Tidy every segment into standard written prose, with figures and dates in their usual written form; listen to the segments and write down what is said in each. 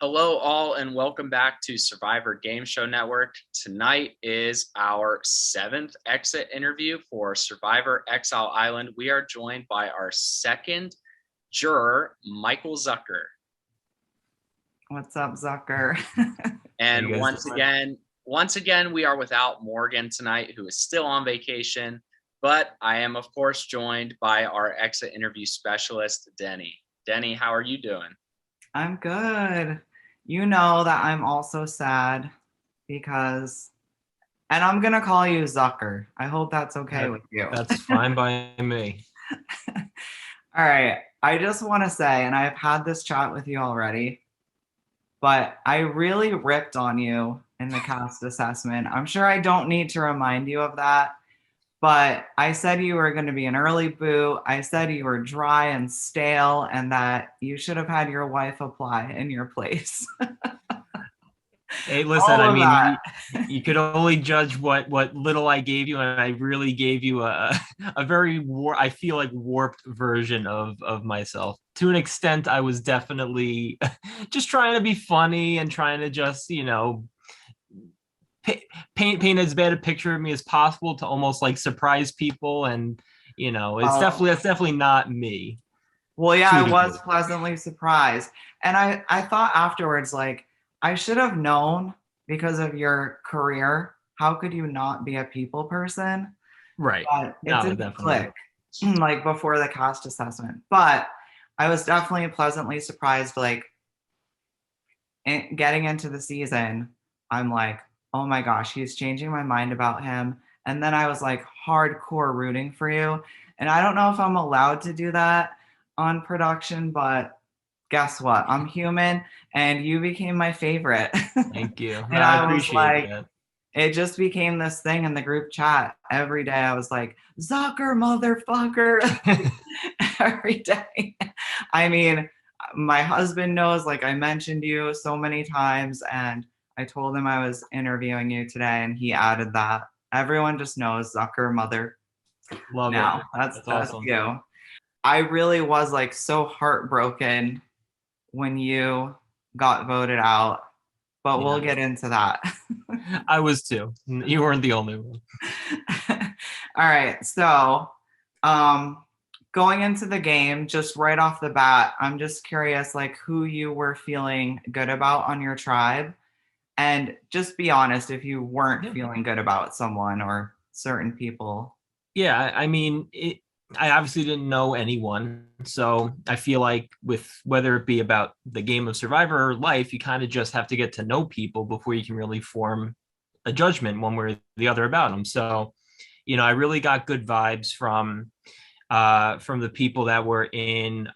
Hello, all, and welcome back to Survivor Game Show Network. Tonight is our seventh exit interview for Survivor Exile Island. We are joined by our second juror, Michael Zucker. What's up, Zucker? And once again, we are without Morgan tonight, who is still on vacation. But I am, of course, joined by our exit interview specialist, Dennie. Dennie, how are you doing? I'm good. You know that I'm also sad because, and I'm going to call you Zucker. I hope that's okay with you. That's fine by me. All right. I just want to say, and I've had this chat with you already, but I really ripped on you in the cast assessment. I'm sure I don't need to remind you of that. But I said you were going to be an early boot. I said you were dry and stale and that you should have had your wife apply in your place. Hey, listen, you could only judge what little I gave you, and I really gave you a very I feel like warped version of myself. To an extent, I was definitely just trying to be funny and trying to just, paint as bad a picture of me as possible to almost like surprise people, and that's definitely not me. Well, yeah, I was pleasantly surprised, and I thought afterwards, like, I should have known because of your career. How could you not be a people person? Right. But it didn't click like before the cast assessment. But I was definitely pleasantly surprised, like getting into the season. I'm like, oh my gosh, he's changing my mind about him. And then I was like hardcore rooting for you. And I don't know if I'm allowed to do that on production, but guess what? I'm human and you became my favorite. Thank you. And I appreciate that. It just became this thing in the group chat. Every day I was like, Zucker, motherfucker. Every day. I mean, my husband knows, like I mentioned you so many times, and I told him I was interviewing you today, and he added that. Everyone just knows Zucker, mother. Love now. it. That's awesome. You. I really was like so heartbroken when you got voted out, but we'll get into that. I was too. You weren't the only one. All right. So, going into the game, just right off the bat, I'm just curious, like, who you were feeling good about on your tribe. And just be honest if you weren't feeling good about someone or certain people. Yeah, I mean, I obviously didn't know anyone. So I feel like with whether it be about the game of Survivor or life, you kind of just have to get to know people before you can really form a judgment one way or the other about them. So, I really got good vibes from the people that were in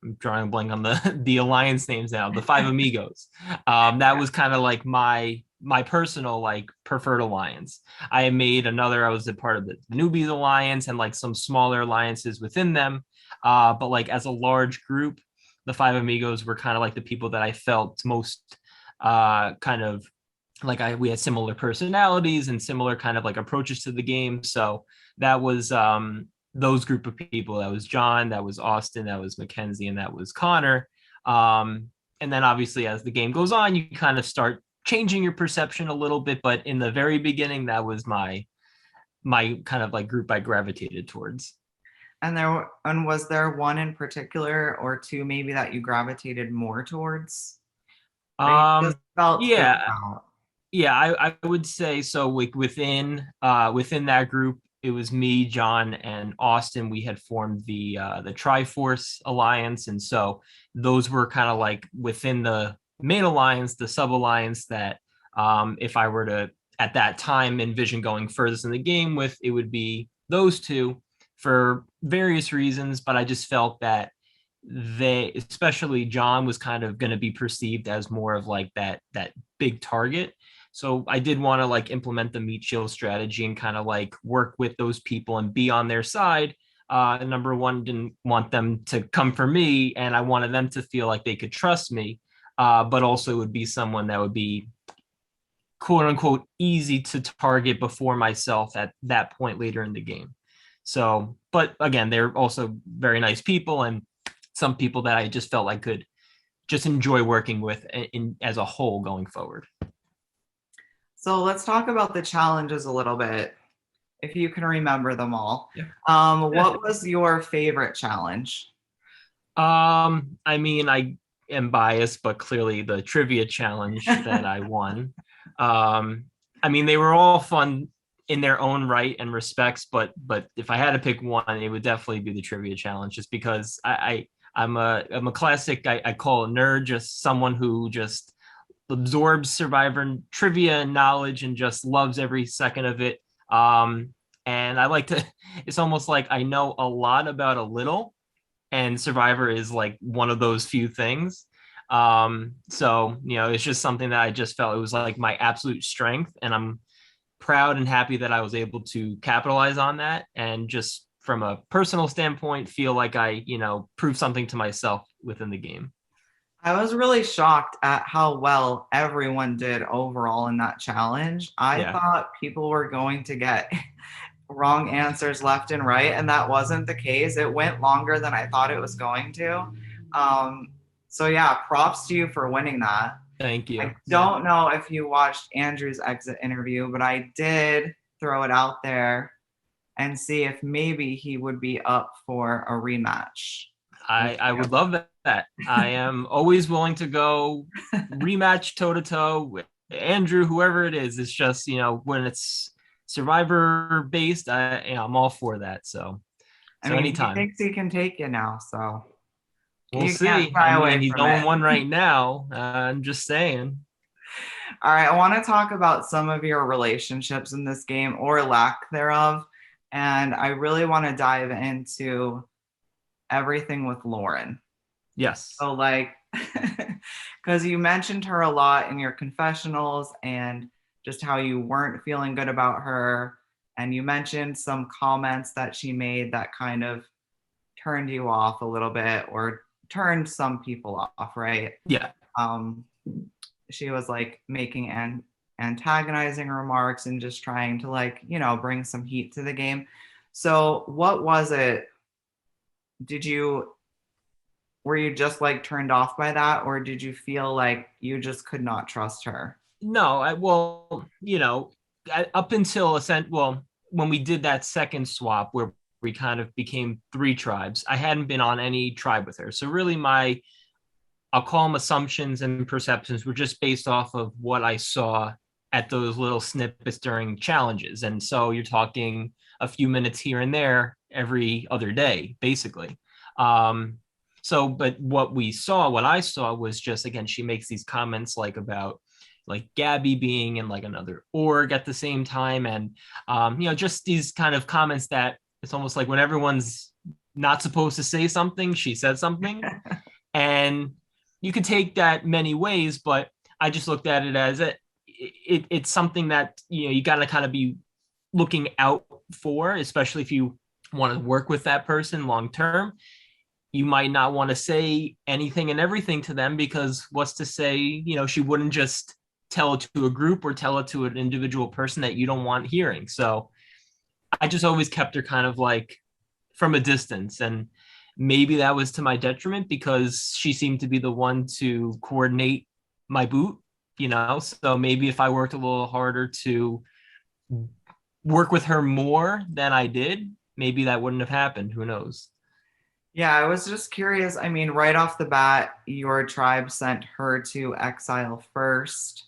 I'm drawing a blank on the alliance names now, the Five Amigos. That was kind of like my personal like preferred alliance. I made I was a part of the Newbies Alliance and like some smaller alliances within them. But like as a large group, the Five Amigos were kind of like the people that I felt most kind of like we had similar personalities and similar kind of like approaches to the game. So that was those group of people. That was John, that was Austin, that was Mackenzie, and that was Connor. And then obviously as the game goes on, you kind of start changing your perception a little bit. But in the very beginning, that was my kind of like group I gravitated towards. And was there one in particular or two maybe that you gravitated more towards? I would say so. Like within that group, it was me, John, and Austin. We had formed the Triforce Alliance, and so those were kind of like within the main alliance, the sub alliance that if I were to at that time envision going furthest in the game with, it would be those two for various reasons. But I just felt that especially John, was kind of going to be perceived as more of like that big target. So I did want to like implement the meat shield strategy and kind of like work with those people and be on their side. Number one, didn't want them to come for me, and I wanted them to feel like they could trust me, but also would be someone that would be quote unquote easy to target before myself at that point later in the game. So, but again, they're also very nice people and some people that I just felt I could just enjoy working with as a whole going forward. So let's talk about the challenges a little bit, if you can remember them all. Yeah. What was your favorite challenge? I mean, I am biased, but clearly the trivia challenge that I won. I mean, they were all fun in their own right and respects, but if I had to pick one, it would definitely be the trivia challenge, just because I'm a classic. I call a nerd, just someone who just absorbs Survivor trivia and knowledge and just loves every second of it. And I like to. It's almost like I know a lot about a little, and Survivor is like one of those few things. So it's just something that I just felt it was like my absolute strength, and I'm proud and happy that I was able to capitalize on that, and just from a personal standpoint feel like I proved something to myself within the game. I was really shocked at how well everyone did overall in that challenge. I thought people were going to get wrong answers left and right, and that wasn't the case. It went longer than I thought it was going to. So yeah, props to you for winning that. Thank you. I don't know if you watched Andrew's exit interview, but I did throw it out there and see if maybe he would be up for a rematch. I would love that. I am always willing to go rematch toe to toe with Andrew, whoever it is. It's just, when it's Survivor based, I'm all for that. So anytime. He thinks he can take you now, so we'll see. He's on one right now. I'm just saying. All right, I want to talk about some of your relationships in this game, or lack thereof, and I really want to dive into everything with Lauren. Yes. So because you mentioned her a lot in your confessionals, and just how you weren't feeling good about her, and you mentioned some comments that she made that kind of turned you off a little bit, or turned some people off, right? Yeah. She was making antagonizing remarks and just trying to bring some heat to the game. So what was it? Were you just turned off by that, or did you feel like you just could not trust her? No, up until when we did that second swap where we kind of became 3 tribes, I hadn't been on any tribe with her. So really I'll call them assumptions and perceptions, were just based off of what I saw at those little snippets during challenges. And so you're talking a few minutes here and there every other day, basically. But what I saw was just, again, she makes these comments about Gaby being in another org at the same time. And, just these kind of comments that it's almost like when everyone's not supposed to say something, she said something. And you could take that many ways, but I just looked at it as it's something that, you got to kind of be looking out for, especially if you want to work with that person long term. You might not want to say anything and everything to them, because what's to say, she wouldn't just tell it to a group or tell it to an individual person that you don't want hearing. So I just always kept her kind of from a distance, and maybe that was to my detriment because she seemed to be the one to coordinate my boot, so maybe if I worked a little harder to work with her more than I did, maybe that wouldn't have happened. Who knows? Yeah, I was just curious. I mean, right off the bat, your tribe sent her to Exile first.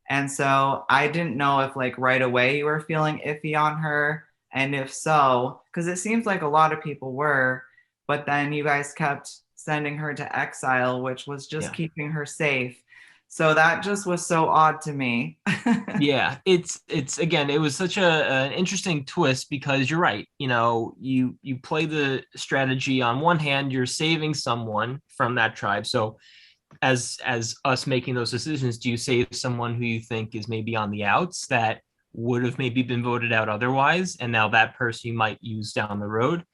And so I didn't know if right away you were feeling iffy on her. And if so, because it seems like a lot of people were, but then you guys kept sending her to Exile, which was just keeping her safe. So that just was so odd to me. Yeah, it's again, it was such an interesting twist, because you're right. You play the strategy. On one hand, you're saving someone from that tribe. So as us making those decisions, do you save someone who you think is maybe on the outs that would have maybe been voted out otherwise, and now that person you might use down the road?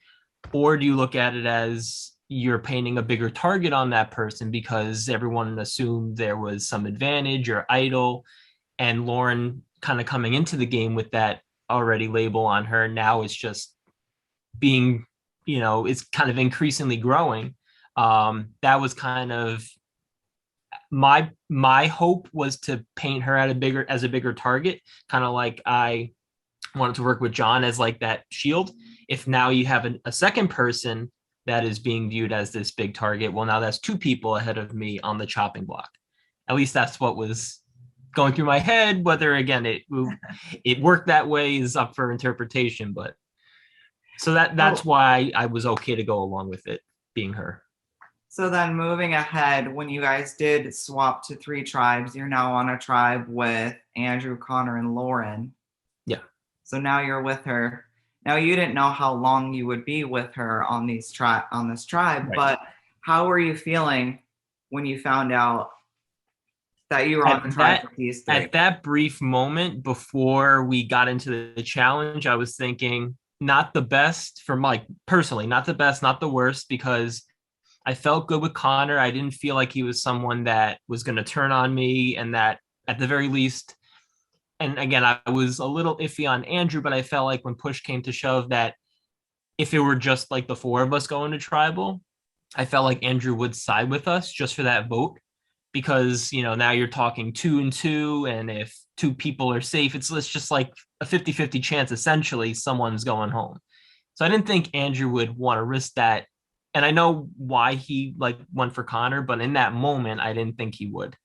Or do you look at it as you're painting a bigger target on that person because everyone assumed there was some advantage or idol, and Lauren kind of coming into the game with that already label on her, now it's just being, it's kind of increasingly growing. That was kind of my hope was to paint her at as a bigger target, kind of like I wanted to work with John as like that shield. If now you have a second person that is being viewed as this big target, well, now that's two people ahead of me on the chopping block. At least that's what was going through my head. Whether again it worked that way is up for interpretation, but so that's why I was okay to go along with it being her. So then moving ahead, when you guys did swap to 3 tribes, you're now on a tribe with Andrew, Connor, and Lauren. Yeah. So now you're with her. Now you didn't know how long you would be with her on this tribe, right. But how were you feeling when you found out that you were on the tribe with these 3? At that brief moment before we got into the challenge, I was thinking not the best for Mike personally, not the best, not the worst, because I felt good with Connor. I didn't feel like he was someone that was going to turn on me, and that at the very least, and again, I was a little iffy on Andrew, but I felt like when push came to shove that if it were just like the 4 of us going to tribal, I felt like Andrew would side with us just for that vote, because, you know, now you're talking 2 and 2. And if 2 people are safe, it's just like a 50-50 chance, essentially, someone's going home. So I didn't think Andrew would want to risk that. And I know why he like went for Connor, but in that moment, I didn't think he would.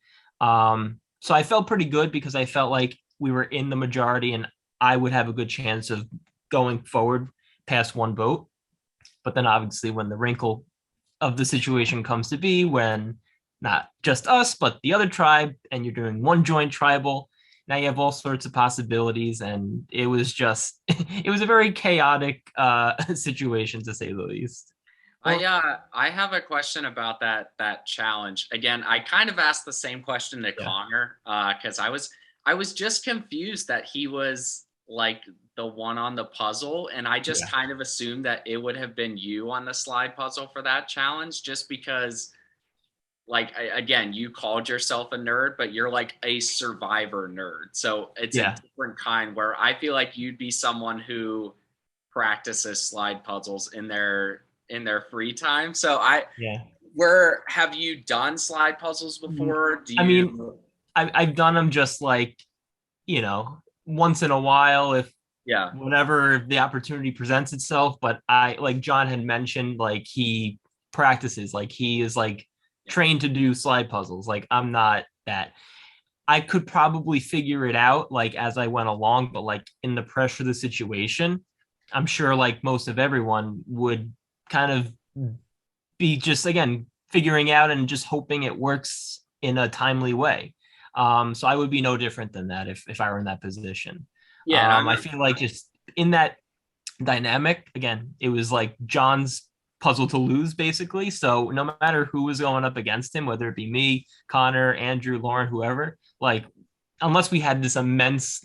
So I felt pretty good because I felt like we were in the majority and I would have a good chance of going forward past 1 vote. But then obviously when the wrinkle of the situation comes to be when not just us, but the other tribe, and you're doing 1 joint tribal, now you have all sorts of possibilities. And it was just, it was a very chaotic situation, to say the least. I have a question about that challenge. Again, I kind of asked the same question to Connor, because I was just confused that he was like the one on the puzzle, and I just kind of assumed that it would have been you on the slide puzzle for that challenge, just because, like, again, you called yourself a nerd, but you're like a survivor nerd, so it's a different kind, where I feel like you'd be someone who practices slide puzzles in their free time. So have you done slide puzzles before? I've done them just like, you know, once in a while, if whenever the opportunity presents itself. But I, like John had mentioned, like he practices, like he is like trained to do slide puzzles. Like I'm not that. I could probably figure it out like as I went along, but like in the pressure of the situation, I'm sure like most of everyone would kind of be just, again, figuring out and just hoping it works in a timely way. So I would be no different than that if I were in that position. I feel like just in that dynamic, again, it was like John's puzzle to lose, basically. So no matter who was going up against him, whether it be me, Connor, Andrew, Lauren, whoever, like unless we had this immense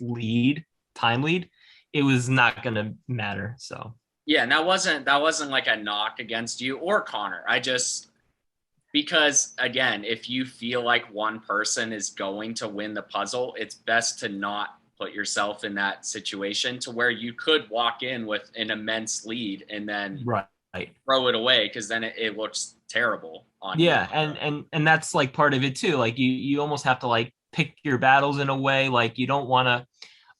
time lead, it was not going to matter. So yeah, and that wasn't like a knock against you or Connor. Because again, if you feel like one person is going to win the puzzle, it's best to not put yourself in that situation to where you could walk in with an immense lead and then throw it away, because then it looks terrible on you. And that's like part of it too. Like you almost have to like pick your battles in a way. Like you don't want to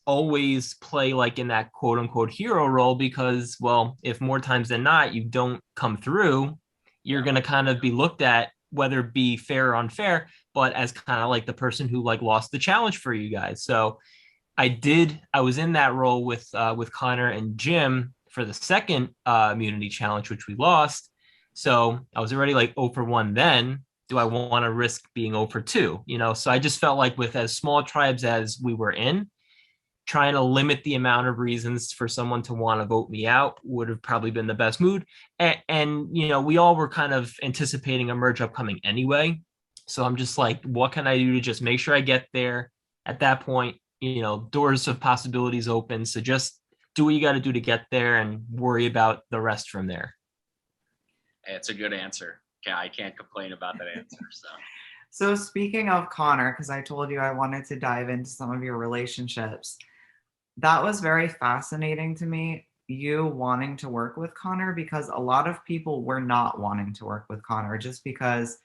always play like in that quote unquote hero role, because, well, if more times than not you don't come through, you're going to kind of be looked at, whether it be fair or unfair, but as kind of like the person who like lost the challenge for you guys. So I was in that role with Connor and Jim for the second immunity challenge, which we lost. So I was already like 0 for 1 then. Do I want to risk being 0 for 2? You know, so I just felt like with as small tribes as we were in, trying to limit the amount of reasons for someone to want to vote me out would have probably been the best mood. And you know, we all were kind of anticipating a merge upcoming anyway. So I'm just like, what can I do to just make sure I get there? At that point, you know, doors of possibilities open. So just do what you got to do to get there and worry about the rest from there. It's a good answer. Okay, I can't complain about that answer. So speaking of Connor, because I told you I wanted to dive into some of your relationships, that was very fascinating to me, you wanting to work with Connor, because a lot of people were not wanting to work with Connor just because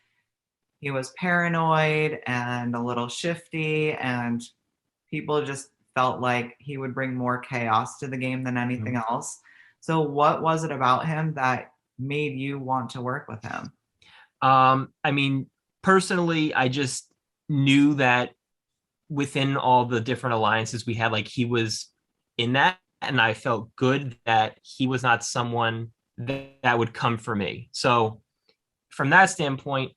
he was paranoid and a little shifty, and people just felt like he would bring more chaos to the game than anything else. So what was it about him that made you want to work with him? I mean, personally, I just knew that within all the different alliances we had, like he was in that, and I felt good that he was not someone that would come for me. So from that standpoint,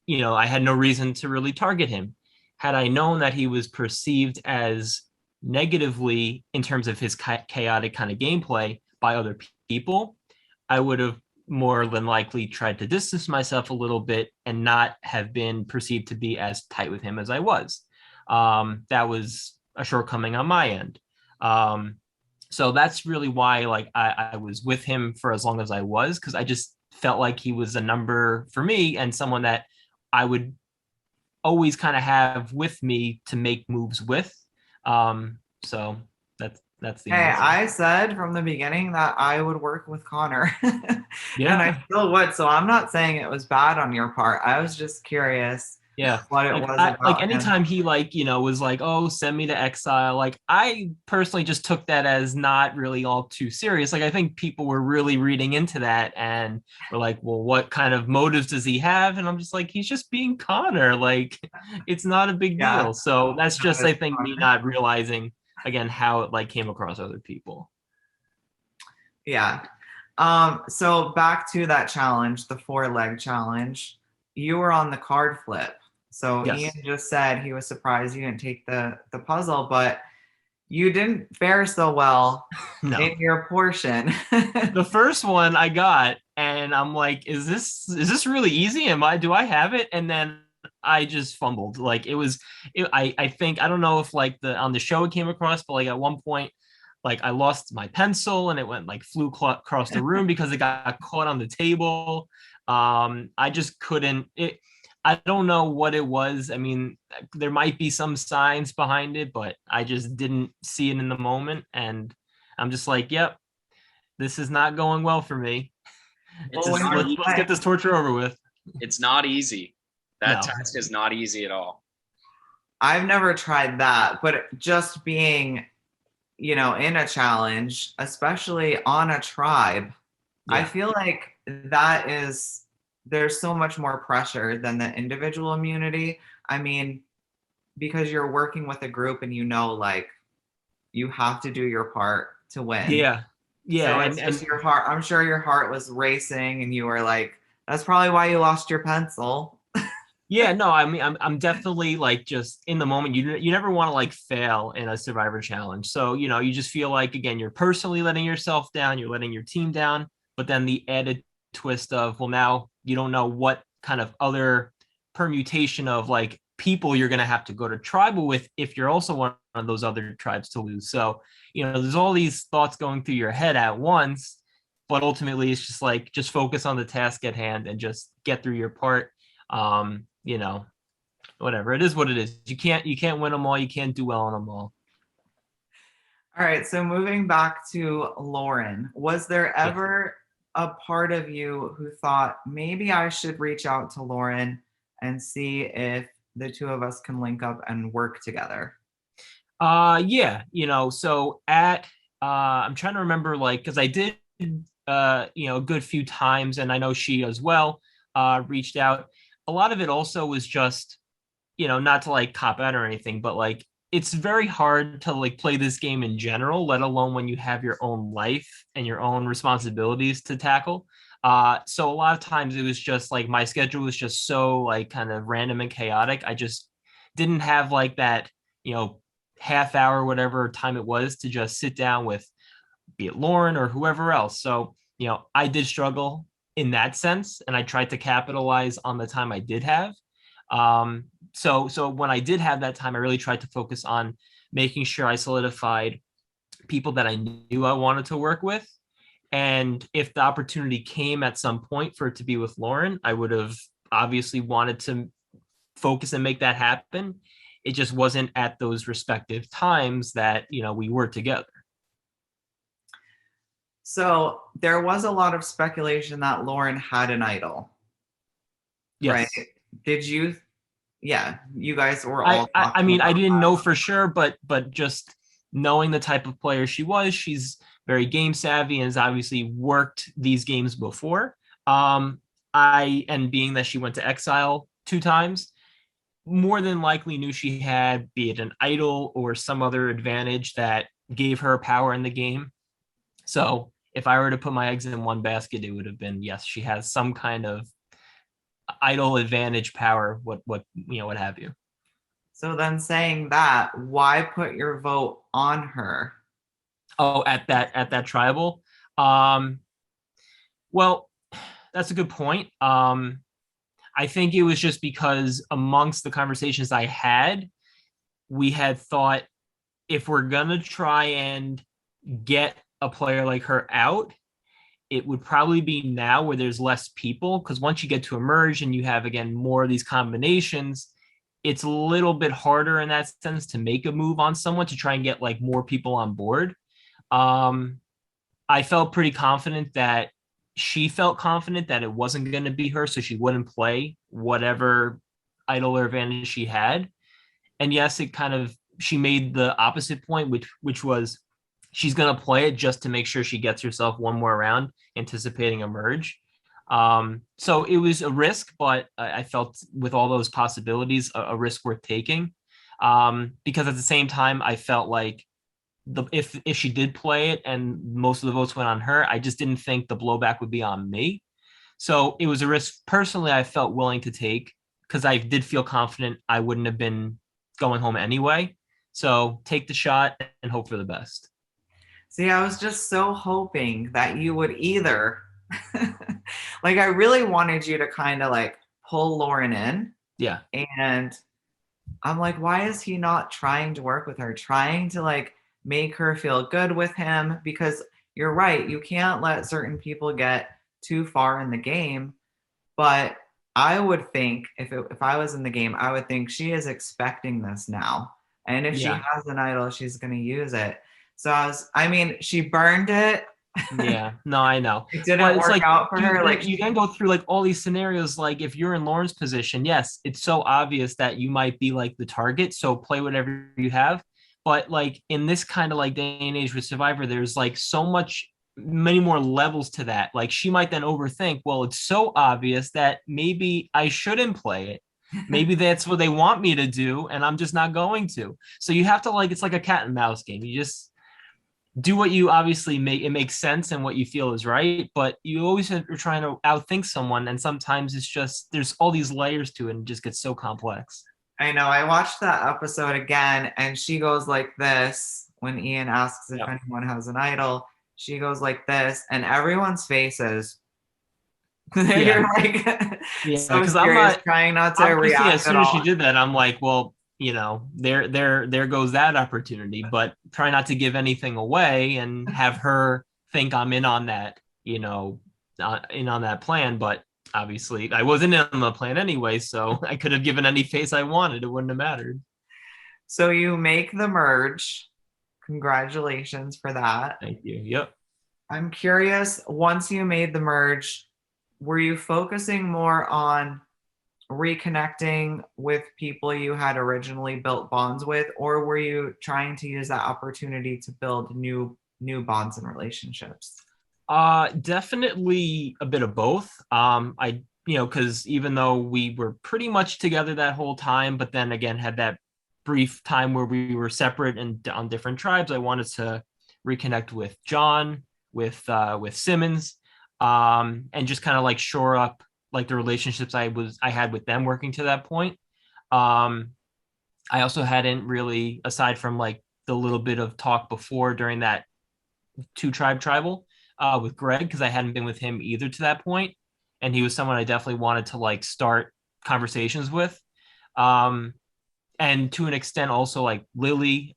I had no reason to really target him. Had I known that he was perceived as negatively in terms of his chaotic kind of gameplay by other people, I would have more than likely tried to distance myself a little bit and not have been perceived to be as tight with him as I was. That was a shortcoming on my end. So that's really why like I was with him for as long as I was, because I just felt like he was a number for me and someone that I would always kind of have with me to make moves with. So that's the Hey, answer. I said from the beginning that I would work with Connor. Yeah. And I still would. So I'm not saying it was bad on your part. I was just curious Yeah. what it was about like him. anytime he was like, oh, send me to Exile, like I personally just took that as not really all too serious. Like I think people were really reading into that and were like, well, what kind of motives does he have? And I'm just like, he's just being Connor. Like it's not a big Yeah. deal. So that's just, That I is think, me Connor. not realizing again how it like came across other people. Yeah. So back to that challenge, the 4-leg challenge. You were on the card flip. So Yes. Ian just said he was surprised you didn't take the puzzle, but you didn't fare so well No. in your portion. The first one I got, and I'm like, is this really easy? Do I have it? And then I just fumbled. Like I think, I don't know if like on the show it came across, but like at one point, like I lost my pencil and it went like flew across the room because it got caught on the table. I just couldn't. I don't know what it was. I mean, there might be some signs behind it, but I just didn't see it in the moment, and I'm just like, yep, this is not going well for me. Let's get this torture over with. It's not easy. That No. task is not easy at all. I've never tried that, but just being, in a challenge, especially on a tribe, I feel like there's so much more pressure than the individual immunity. I mean, because you're working with a group and like you have to do your part to win. Yeah. So it's just your heart. I'm sure your heart was racing and you were like, that's probably why you lost your pencil. Yeah, no, I mean, I'm definitely like just in the moment. You never want to like fail in a Survivor challenge. So, you just feel like, again, you're personally letting yourself down, you're letting your team down, but then the added twist of, well, now you don't know what kind of other permutation of like people you're going to have to go to tribal with if you're also one of those other tribes to lose. So, there's all these thoughts going through your head at once, but ultimately it's just like, just focus on the task at hand and just get through your part. Whatever, it is what it is. You can't win them all, you can't do well on them all. All right, so moving back to Lauren, was there ever a part of you who thought maybe I should reach out to Lauren and see if the two of us can link up and work together? Yeah, so at I'm trying to remember, like, because I did a good few times, and I know she as well reached out. A lot of it also was just, not to like cop out or anything, but like it's very hard to like play this game in general, let alone when you have your own life and your own responsibilities to tackle. So a lot of times it was just like my schedule was just so like kind of random and chaotic. I just didn't have like that, half hour, whatever time it was, to just sit down with, be it Lauren or whoever else. So, I did struggle in that sense, and I tried to capitalize on the time I did have. So when I did have that time, I really tried to focus on making sure I solidified people that I knew I wanted to work with. And if the opportunity came at some point for it to be with Lauren, I would have obviously wanted to focus and make that happen. It just wasn't at those respective times that, we were together. So there was a lot of speculation that Lauren had an idol. Yes. Right? did you, yeah, you guys were I, all I I talking mean, I about didn't that. know for sure, but just knowing the type of player she was, she's very game savvy and has obviously worked these games before. Um, and being that she went to Exile 2 times, more than likely knew she had, be it an idol or some other advantage that gave her power in the game. So if I were to put my eggs in one basket, it would have been yes, she has some kind of idol advantage power, what have you. So then saying that, why put your vote on her? Oh, at that tribal. Um, well, that's a good point. I think it was just because amongst the conversations I had, we had thought if we're gonna try and get a player like her out, it would probably be now where there's less people. Because once you get to emerge and you have again more of these combinations, it's a little bit harder in that sense to make a move on someone to try and get like more people on board. Um, I felt pretty confident that she felt confident that it wasn't going to be her, so she wouldn't play whatever idol or advantage she had. And yes, it kind of she made the opposite point, which was she's going to play it just to make sure she gets herself one more round, anticipating a merge. So it was a risk, but I felt with all those possibilities, a risk worth taking. Because at the same time, I felt like if she did play it and most of the votes went on her, I just didn't think the blowback would be on me. So it was a risk personally I felt willing to take because I did feel confident I wouldn't have been going home anyway. So take the shot and hope for the best. See, I was just so hoping that you would either, like, I really wanted you to kind of like pull Lauren in. Yeah. And I'm like, why is he not trying to work with her, trying to like make her feel good with him? Because you're right, you can't let certain people get too far in the game. But I would think if I was in the game, I would think she is expecting this now. And if she Yeah. has an idol, she's going to use it. So I mean, she burned it. Yeah, no, I know. It didn't But it's work like out for you her. then Like, you then go through like all these scenarios. Like if you're in Lauren's position, yes, it's so obvious that you might be like the target. So play whatever you have. But like in this kind of like day and age with Survivor, there's like so much many more levels to that. Like she might then overthink, well, it's so obvious that maybe I shouldn't play it. Maybe that's what they want me to do, and I'm just not going to. So you have to like it's like a cat and mouse game. You just do what you obviously make it makes sense and what you feel is right, but you always are trying to outthink someone, and sometimes it's just there's all these layers to it and it just gets so complex. I know I watched that episode again, and she goes like this when Ian asks if Yep. anyone has an idol. She goes like this, and everyone's faces. They're Yeah, like yeah, so because I'm serious, not trying not to obviously as react at soon as she all. did that, I'm like, well, there goes that opportunity, but try not to give anything away and have her think I'm in on that, in on that plan. But obviously, I wasn't in on the plan anyway, so I could have given any face I wanted. It wouldn't have mattered. So you make the merge. Congratulations for that. Thank you. Yep. I'm curious, once you made the merge, were you focusing more on reconnecting with people you had originally built bonds with, or were you trying to use that opportunity to build new bonds and relationships? Definitely a bit of both. Because even though we were pretty much together that whole time, but then again had that brief time where we were separate and on different tribes, I wanted to reconnect with John, with Simmons, and just kind of like shore up like the relationships I had with them working to that point. Um, I also hadn't really, aside from like the little bit of talk before during that tribal with Greg, because I hadn't been with him either to that point, and he was someone I definitely wanted to like start conversations with. Um, and to an extent, also like Lilly,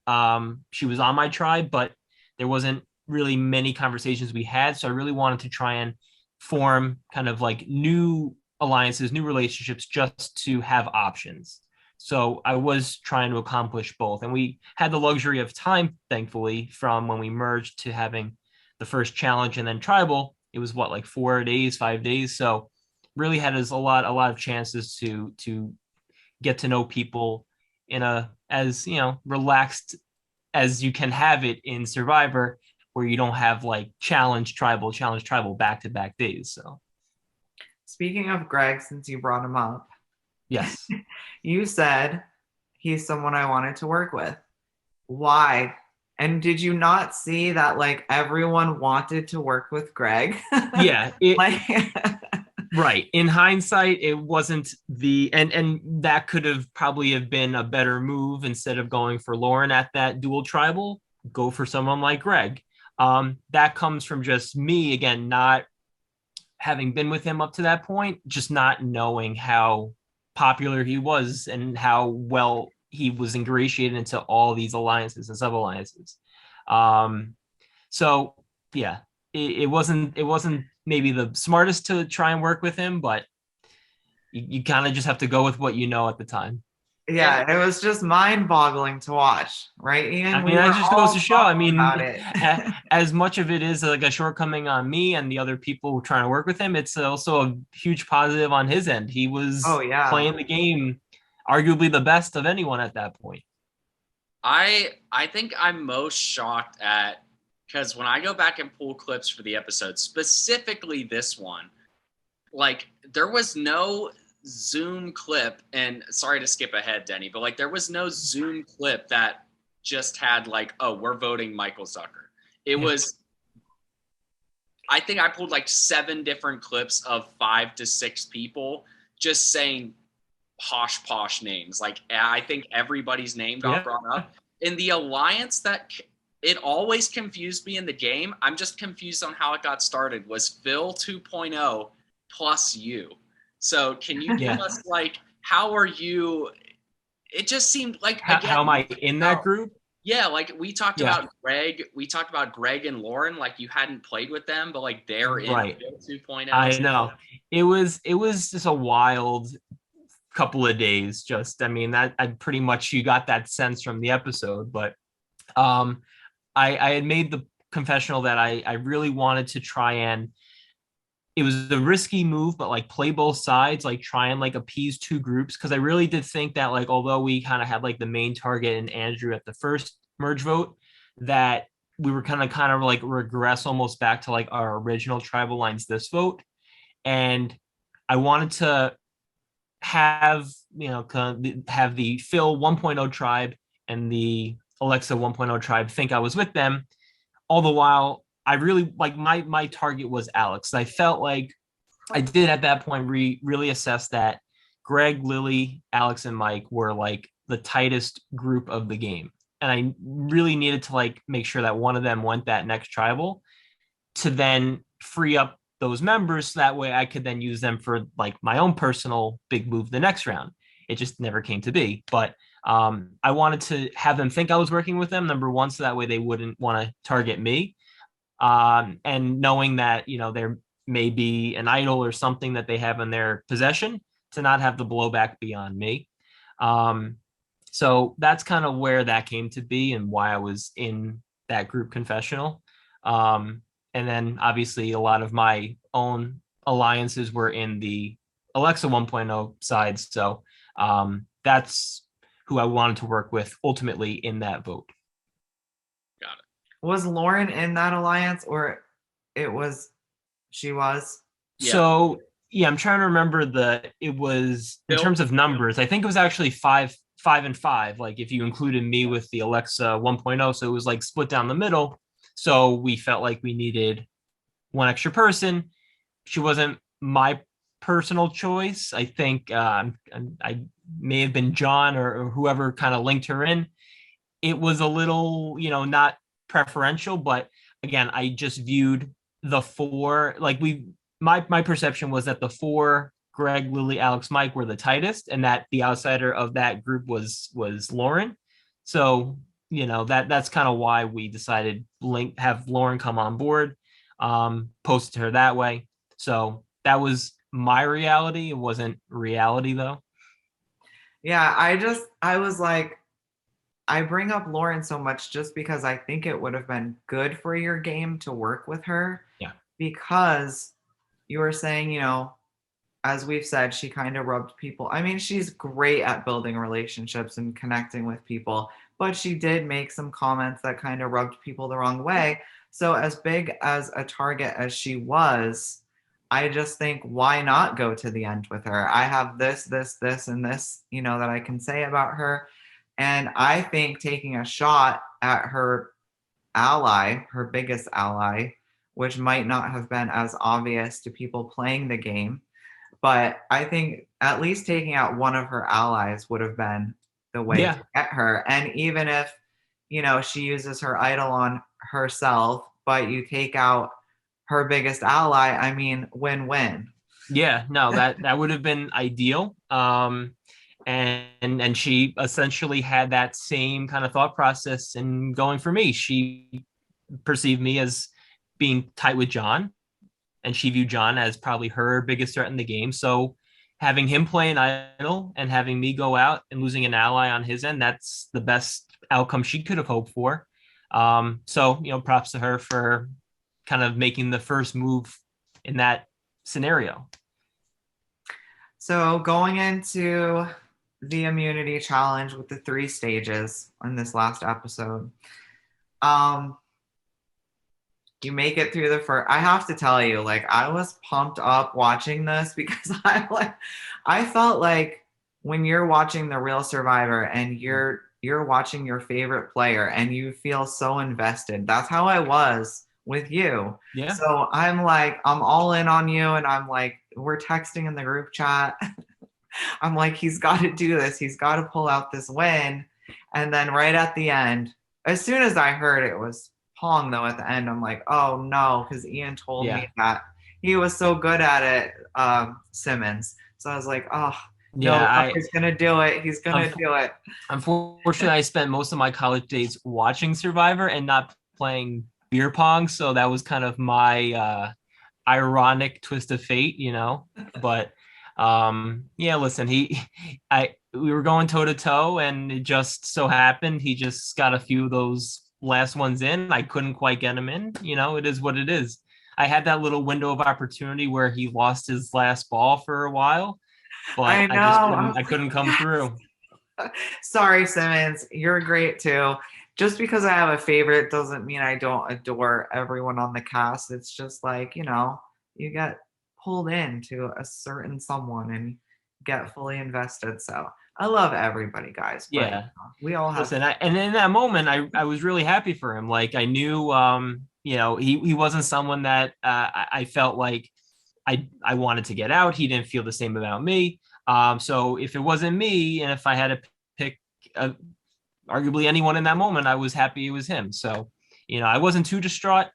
she was on my tribe, but there wasn't really many conversations we had, so I really wanted to try and form kind of like new alliances, new relationships, just to have options. So I was trying to accomplish both. And we had the luxury of time, thankfully, from when we merged to having the first challenge and then tribal. It was what, like 4 days, 5 days. So really had a lot of chances to get to know people in a as relaxed as you can have it in Survivor, where you don't have like challenge tribal back-to-back days. So Speaking of Greg, since you brought him up, yes. you said he's someone I wanted to work with. Why? And did you not see that like everyone wanted to work with Greg? Yeah. Like, right. In hindsight, it wasn't and that could have probably have been a better move. Instead of going for Lauren at that dual tribal, go for someone like Greg. That comes from just me, again, not having been with him up to that point, just not knowing how popular he was and how well he was ingratiated into all these alliances and sub-alliances. So yeah, it wasn't maybe the smartest to try and work with him, but you kind of just have to go with what you know at the time. yeah, it was just mind-boggling to watch, right, Ian? I mean, that just goes to show. I mean, it. as much of it is like a shortcoming on me and the other people trying to work with him, it's also a huge positive on his end. He was playing the game arguably the best of anyone at that point. I think I'm most shocked at, because when I go back and pull clips for the episode, specifically this one, like there was no Zoom clip, and sorry to skip ahead, Denny, but like there was no Zoom clip that just had like, oh, we're voting Michael Zucker. It was, I think I pulled like 7 different clips of 5 to 6 people just saying posh names. Like I think everybody's name got brought up. In the alliance that it always confused me in the game, I'm just confused on how it got started, was Phil 2.0 plus you. So can you give us like, how are you? It just seemed like, again, how am I in that group? Yeah, like we talked about Greg. We talked about Greg and Lauren, like you hadn't played with them, but like they're in Phil 2.0. I know. It was just a wild couple of days. Just, I mean, that I pretty much, you got that sense from the episode, but I had made the confessional that I really wanted to try and, it was a risky move, but like play both sides, like try and like appease 2 groups. Cause I really did think that like, although we kind of had like the main target in Andrew at the first merge vote, that we were kind of like regress almost back to like our original tribal lines this vote. And I wanted to have, have the Phil 1.0 tribe and the Alexa 1.0 tribe think I was with them. All the while, I really like my target was Alex. I felt like I did at that point really assess that Greg, Lilly, Alex, and Mike were like the tightest group of the game. And I really needed to like make sure that one of them went that next tribal to then free up those members. So that way I could then use them for like my own personal big move the next round. It just never came to be. But I wanted to have them think I was working with them, number one, so that way they wouldn't want to target me. And knowing that, there may be an idol or something that they have in their possession, to not have the blowback be on me. So that's kind of where that came to be and why I was in that group confessional. And then obviously a lot of my own alliances were in the Alexa 1.0 side. So that's who I wanted to work with ultimately in that vote. Got it. Was Lauren in that alliance, or she was? Yeah. So yeah, I'm trying to remember it was in terms of numbers. I think it was actually 5 and 5. Like if you included me with the Alexa 1.0, so it was like split down the middle. So we felt like we needed one extra person. She wasn't my personal choice. I think I may have been John or whoever kind of linked her in. It was a little, not preferential, but again, I just viewed the 4, like my perception was that the 4, Greg, Lilly, Alex, Mike, were the tightest, and that the outsider of that group was Lauren. So that's kind of why we decided have Lauren come on board, posted her that way. So that was my reality. It wasn't reality though. Yeah, I was like, I bring up Lauren so much just because I think it would have been good for your game to work with her. Yeah. Because you were saying, as we've said, she kind of rubbed people. I mean, she's great at building relationships and connecting with people, but she did make some comments that kind of rubbed people the wrong way. So, as big as a target as she was, I just think, why not go to the end with her? I have this, and this, that I can say about her. And I think taking a shot at her ally, her biggest ally, which might not have been as obvious to people playing the game, but I think at least taking out one of her allies would have been the way to get her. And even if, she uses her idol on herself, but you take out her biggest ally, I mean, win-win. Yeah, no, that would have been ideal. And she essentially had that same kind of thought process in going for me. She perceived me as being tight with John, and she viewed John as probably her biggest threat in the game. So having him play an idol and having me go out and losing an ally on his end, that's the best outcome she could have hoped for. So, props to her for kind of making the first move in that scenario. So going into the immunity challenge with the 3 stages in this last episode, you make it through the first. I have to tell you, I was pumped up watching this because I felt like when you're watching The Real Survivor and you're watching your favorite player and you feel so invested. That's how I was with you. Yeah. So I'm all in on you, and I'm we're texting in the group chat. I'm he's got to do this. He's got to pull out this win. And then right at the end, as soon as I heard it was Pong, though, at the end, I'm oh no, because Ian told me that he was so good at it, Simmons. So I was oh, no, he's going to do it. He's going to do it. Unfortunately, I spent most of my college days watching Survivor and not playing beer pong. So that was kind of my ironic twist of fate, But listen, we were going toe to toe, and it just so happened he just got a few of those last ones in. I couldn't quite get him in. It is what it is. I had that little window of opportunity where he lost his last ball for a while, but I couldn't come through. Sorry, Simmons, you're great too. Just because I have a favorite doesn't mean I don't adore everyone on the cast. It's just you get pulled into a certain someone and get fully invested. So I love everybody, guys. Yeah. We all have. Listen, and in that moment, I was really happy for him. I knew, he wasn't someone that I felt like I wanted to get out. He didn't feel the same about me. So if it wasn't me, and if I had to pick arguably anyone in that moment, I was happy it was him. So, I wasn't too distraught.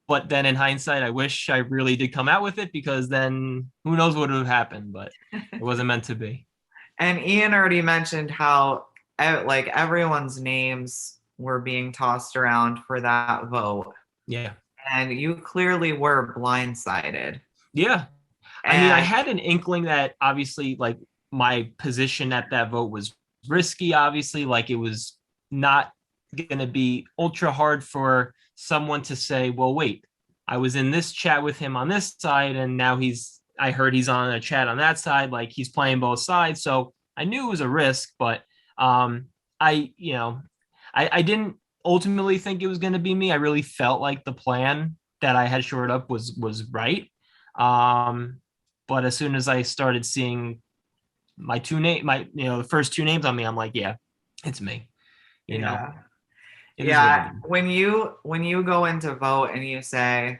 But then in hindsight, I wish I really did come out with it, because then who knows what would have happened, but it wasn't meant to be. And Ian already mentioned how everyone's names were being tossed around for that vote. Yeah. And you clearly were blindsided. Yeah. I mean, I had an inkling that obviously my position at that vote was risky, obviously. It was not going to be ultra hard for someone to say, well, wait, I was in this chat with him on this side, and now I heard he's on a chat on that side. He's playing both sides. So I knew it was a risk, but I didn't ultimately think it was going to be me. I really felt like the plan that I had shored up was right. But as soon as I started seeing the first 2 names on me, I'm yeah, it's me. When you go into vote and you say,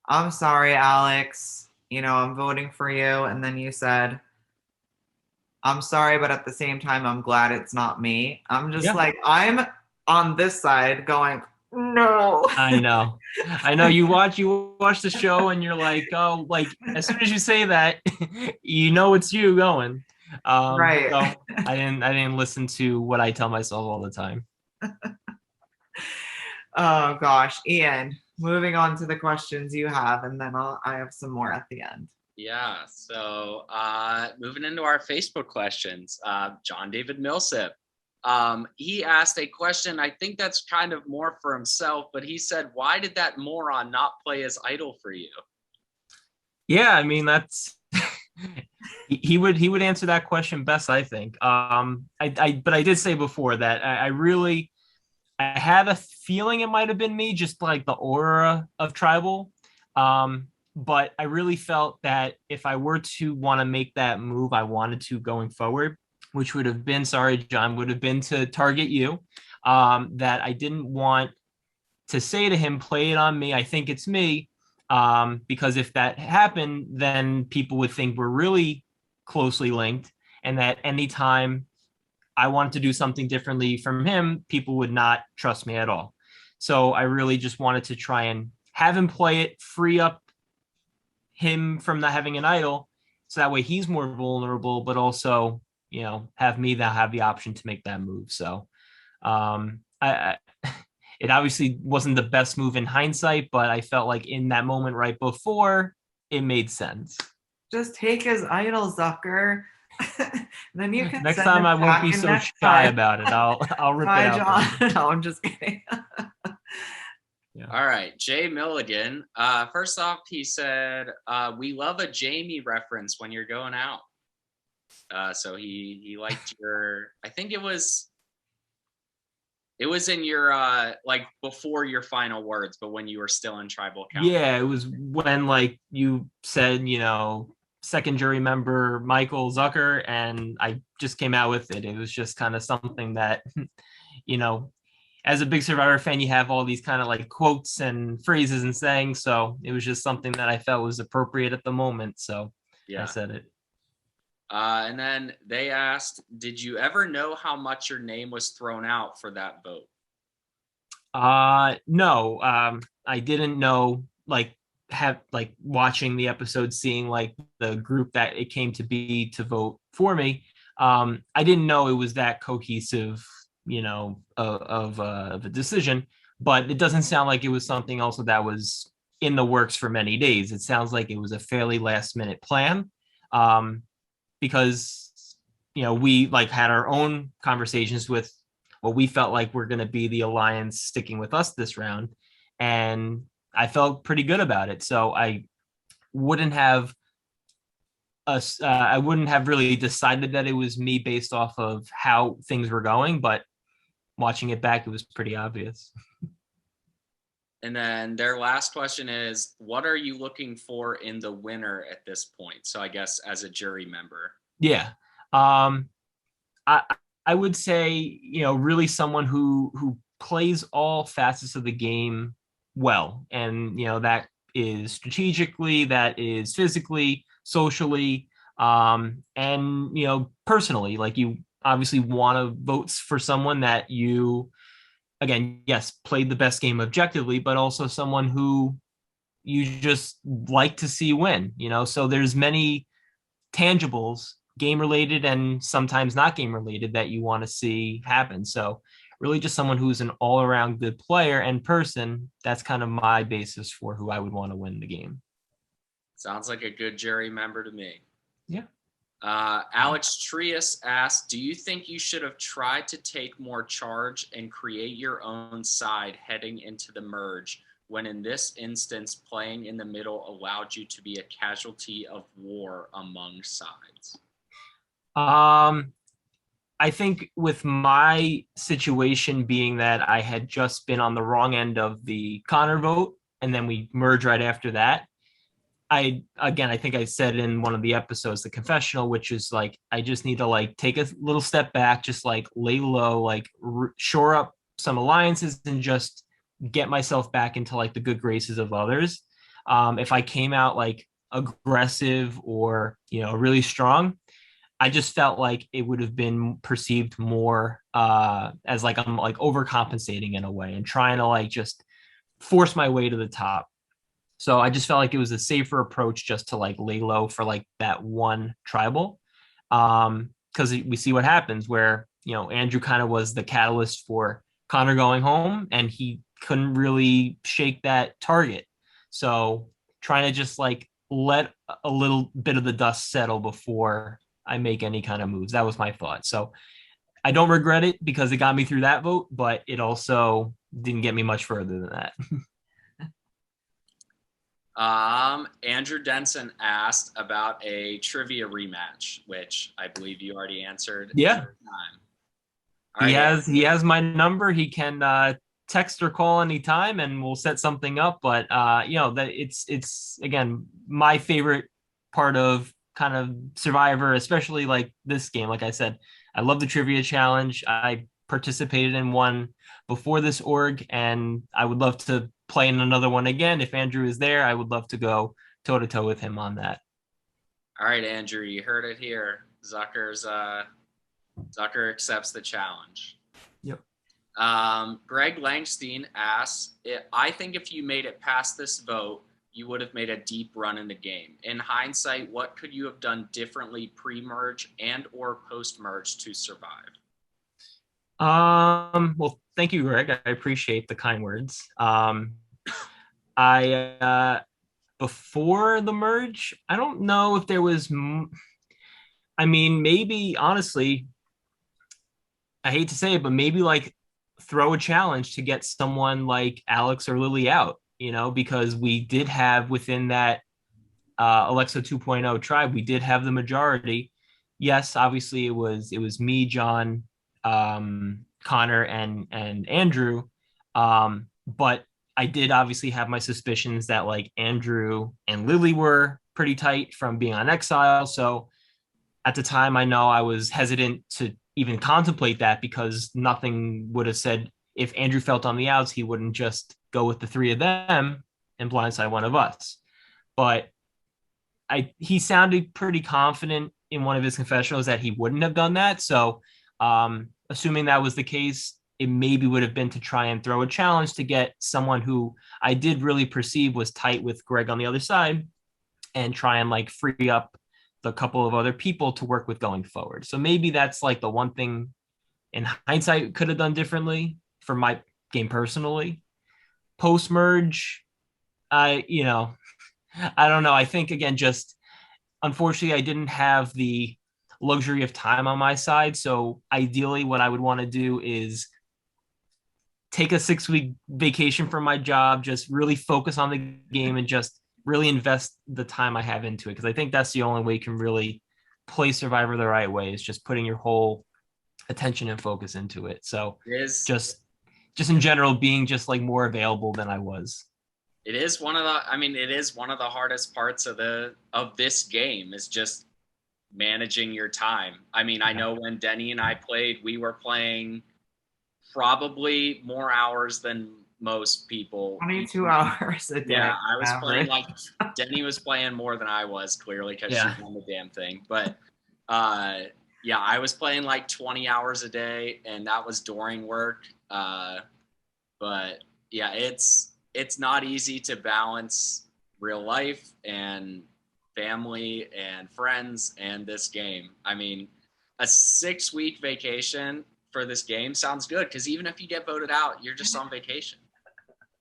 I'm sorry, Alex, I'm voting for you, and then you said, I'm sorry, but at the same time, I'm glad it's not me. I'm just I'm on this side going, no. I know. You watch the show and you're oh, as soon as you say that, it's you going. Right. So I didn't listen to what I tell myself all the time. Oh gosh, Ian, moving on to the questions you have, and then I have some more at the end. Yeah, so moving into our Facebook questions, John David Millsip, he asked a question, I think that's kind of more for himself, but he said, why did that moron not play as idol for you? Yeah, I mean, that's He would answer that question best, I think. But I did say before that I had a feeling it might have been me, just like the aura of tribal. But I really felt that if I were to want to make that move, I wanted to going forward, which would have been, sorry, John, would have been to target you. That I didn't want to say to him, play it on me. I think it's me. Because if that happened, then people would think we're really closely linked, and that anytime I wanted to do something differently from him, people would not trust me at all. So I really just wanted to try and have him play it, free up him from not having an idol. So that way he's more vulnerable, but also, have me now have the option to make that move. So I it obviously wasn't the best move in hindsight, but I felt like in that moment right before, it made sense. Just take his idol, Zucker. Then you can next send time him I won't back be in so next shy time. about it. I'll rip Bye, it out. John. No, I'm just kidding. Yeah. All right, Jay Milligan. First off, he said, "We love a Jamie reference when you're going out." So he liked your. I think it was in your like before your final words, but when you were still in tribal council. Yeah, it was when like you said, second jury member Michael Zucker, and I just came out with it. It was just kind of something that, as a big Survivor fan, you have all these kind of like quotes and phrases and sayings. So it was just something that I felt was appropriate at the moment. So yeah. I said it. And then they asked, did you ever know how much your name was thrown out for that vote? No, I didn't know, watching the episode, seeing like the group that it came to be to vote for me. I didn't know it was that cohesive, of a decision, but it doesn't sound like it was something also that was in the works for many days. It sounds like it was a fairly last minute plan. Because we like had our own conversations with what we felt like we're going to be the alliance sticking with us this round, and I felt pretty good about it. So I wouldn't have really decided that it was me based off of how things were going, but watching it back, it was pretty obvious. And then their last question is, what are you looking for in the winner at this point? So I guess as a jury member. Yeah. I would say, really someone who plays all facets of the game well. And, that is strategically, that is physically, socially, and, personally. Like, you obviously want to vote for someone that you, again, yes, played the best game objectively, but also someone who you just like to see win, so there's many tangibles, game related and sometimes not game related, that you want to see happen. So really just someone who's an all around good player and person. That's kind of my basis for who I would want to win the game. Sounds like a good jury member to me. Yeah. Alex Trias asked, do you think you should have tried to take more charge and create your own side heading into the merge, when in this instance, playing in the middle allowed you to be a casualty of war among sides? I think with my situation being that I had just been on the wrong end of the Connor vote, and then we merged right after that, I think I said in one of the episodes, the confessional, which is like, I just need to like take a little step back, just like lay low, like shore up some alliances and just get myself back into like the good graces of others. If I came out like aggressive or, really strong, I just felt like it would have been perceived more as like I'm like overcompensating in a way and trying to like just force my way to the top. So I just felt like it was a safer approach just to like lay low for like that one tribal. Because we see what happens where, Andrew kind of was the catalyst for Connor going home, and he couldn't really shake that target. So trying to just like let a little bit of the dust settle before I make any kind of moves. That was my thought. So I don't regret it because it got me through that vote, but it also didn't get me much further than that. Andrew Denson asked about a trivia rematch, which I believe you already answered. Yeah. Time. All right, he has my number. He can text or call anytime and we'll set something up. But that it's again my favorite part of kind of Survivor, especially like this game. Like I said, I love the trivia challenge. I participated in one before this org, and I would love to play in another one again. If Andrew is there, I would love to go toe to toe with him on that. All right, Andrew, you heard it here. Zucker accepts the challenge. Yep. Greg Langstine asks, I think if you made it past this vote, you would have made a deep run in the game. In hindsight, what could you have done differently pre-merge and or post-merge to survive? Well, thank you, Greg. I appreciate the kind words. Before the merge, I don't know if there was, maybe honestly, I hate to say it, but maybe like throw a challenge to get someone like Alex or Lilly out, because we did have within that Alexa 2.0 tribe, we did have the majority. Yes, obviously it was me, John, Connor, and Andrew. But I did obviously have my suspicions that like Andrew and Lilly were pretty tight from being on Exile. So at the time, I know I was hesitant to even contemplate that because nothing would have said if Andrew felt on the outs, he wouldn't just go with the three of them and blindside one of us. But he sounded pretty confident in one of his confessionals that he wouldn't have done that. So assuming that was the case, it maybe would have been to try and throw a challenge to get someone who I did really perceive was tight with Greg on the other side and try and like free up the couple of other people to work with going forward. So maybe that's like the one thing in hindsight could have done differently for my game personally. Post merge, I don't know. I think again, just unfortunately, I didn't have the luxury of time on my side. So ideally, what I would want to do is take a 6-week vacation from my job, just really focus on the game and just really invest the time I have into it. Because I think that's the only way you can really play Survivor the right way, is just putting your whole attention and focus into it. So just in general, being just like more available than I was. It is one of the hardest parts of this game is just managing your time. I mean, I know when Denny and I played, we were playing probably more hours than most people. 22 hours a day. Yeah, I was playing like Denny was playing more than I was, clearly, because she won the damn thing. But I was playing like 20 hours a day, and that was during work. But yeah, it's not easy to balance real life and family and friends and this game. I mean, a 6-week vacation for this game sounds good, because even if you get voted out, you're just on vacation.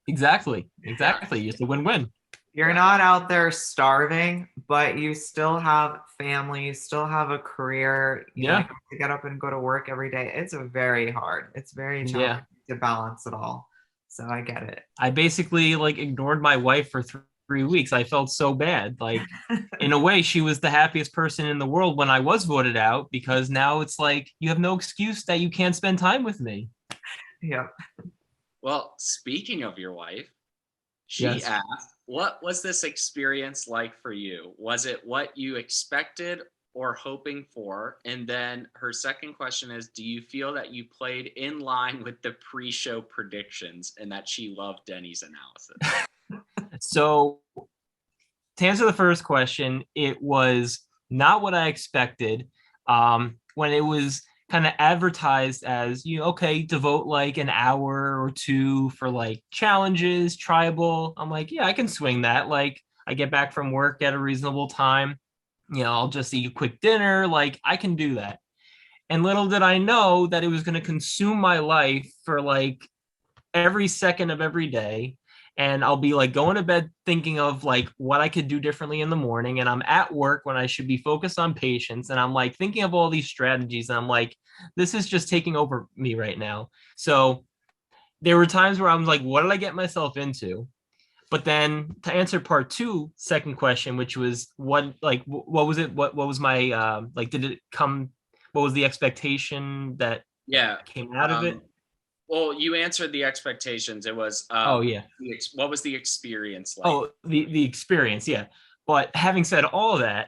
Exactly. It's a win-win. You're not out there starving, but you still have family, you still have a career. You have to get up and go to work every day. It's very hard. It's very challenging to balance it all. So I get it. I basically like ignored my wife for 3 weeks. I felt so bad. Like in a way, she was the happiest person in the world when I was voted out, because now it's like you have no excuse that you can't spend time with me. Yeah. Well, speaking of your wife, she asked, what was this experience like for you? Was it what you expected or hoping for? And then her second question is, do you feel that you played in line with the pre-show predictions and that she loved Denny's analysis? So to answer the first question, it was not what I expected. When it was kind of advertised as, to vote like an hour or two for like challenges, tribal, I'm like, yeah, I can swing that. Like I get back from work at a reasonable time. I'll just eat a quick dinner. Like I can do that. And little did I know that it was going to consume my life for like every second of every day. And I'll be like going to bed thinking of like what I could do differently in the morning. And I'm at work when I should be focused on patients. And I'm like thinking of all these strategies. And I'm like, this is just taking over me right now. So there were times where I was like, what did I get myself into? But then to answer part two, second question, which was what was it? What was my did it come? What was the expectation that Yeah. came out of it? Well, you answered the expectations. It was Oh yeah. what was the experience like? Oh, the experience, yeah. But having said all that,